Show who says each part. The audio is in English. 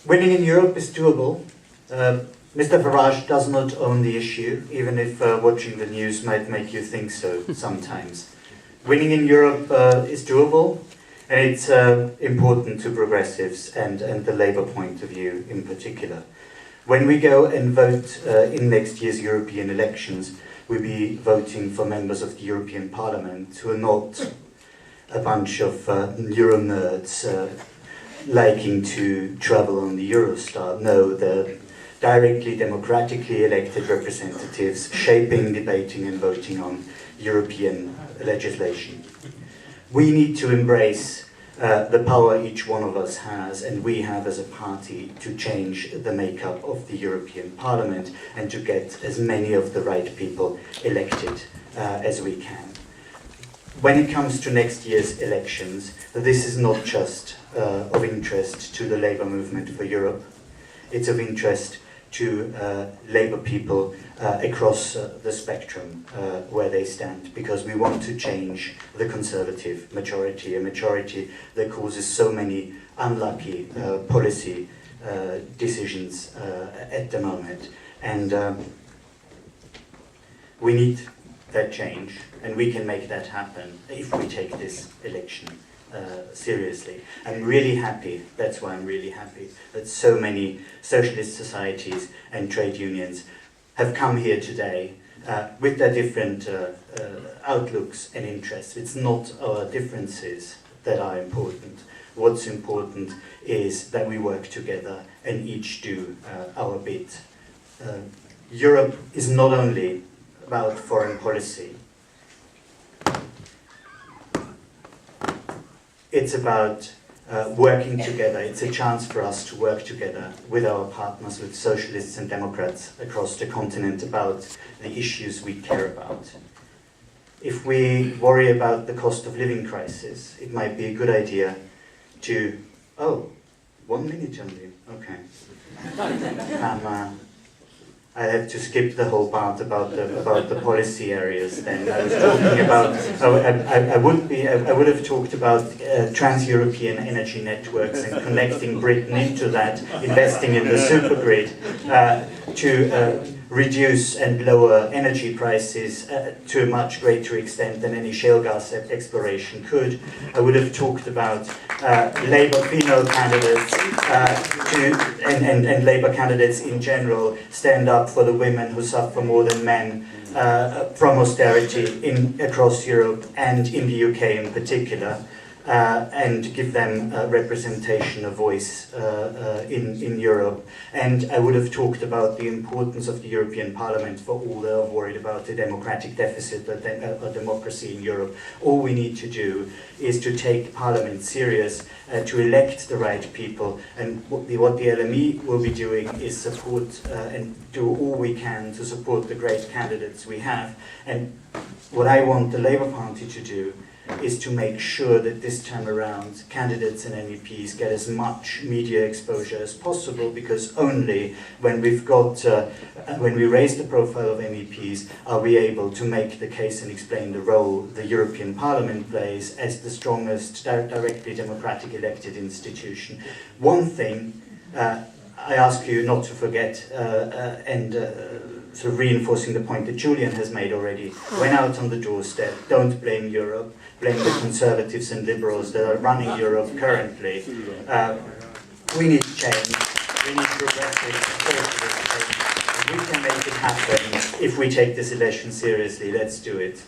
Speaker 1: Winning in Europe is doable. Mr. Farage does not own the issue, even if watching the news might make you think so sometimes. Winning in Europe is doable, and it's important to progressives and the Labour point of view in particular. When we go and vote in next year's European elections, we'll be voting for members of the European Parliament who are not a bunch of Euro nerds liking to travel on the Eurostar. No, they're directly democratically elected representatives shaping, debating and voting on European legislation. We need to embrace the power each one of us has, and we have as a party, to change the makeup of the European Parliament and to get as many of the right people elected as we can. When it comes to next year's elections, this is not just of interest to the Labour movement for Europe. It's of interest to Labour people across the spectrum where they stand, because we want to change the Conservative majority, a majority that causes so many unlucky policy decisions at the moment. And we need that change, and we can make that happen if we take this election seriously. I'm really happy, that's why I'm really happy, that so many socialist societies and trade unions have come here today with their different outlooks and interests. It's not our differences that are important. What's important is that we work together and each do our bit. Europe is not only about foreign policy. It's about working together. It's a chance for us to work together with our partners, with socialists and democrats across the continent, about the issues we care about. If we worry about the cost of living crisis, it might be a good idea to... Oh, 1 minute only, okay. I have to skip the whole part about the policy areas. Then I was talking about. I would have talked about trans-European energy networks and connecting Britain into that, investing in the supergrid to reduce and lower energy prices to a much greater extent than any shale gas exploration could. I would have talked about Labour female candidates and Labour candidates in general stand up for the women who suffer more than men from austerity across Europe and in the UK in particular, and give them representation, a voice in Europe. And I would have talked about the importance of the European Parliament for all that are worried about the democratic deficit of democracy in Europe. All we need to do is to take Parliament serious, to elect the right people, and what the LME will be doing is support and do all we can to support the great candidates we have. And what I want the Labour Party to do is to make sure that this time around candidates and MEPs get as much media exposure as possible, because only when we've got, when we raise the profile of MEPs, are we able to make the case and explain the role the European Parliament plays as the strongest directly democratic elected institution. One thing I ask you not to forget, and sort of reinforcing the point that Julian has made already, when out on the doorstep, don't blame Europe, blame the Conservatives and Liberals that are running Europe currently. We need change, we need progressive change. We can make it happen if we take this election seriously. Let's do it.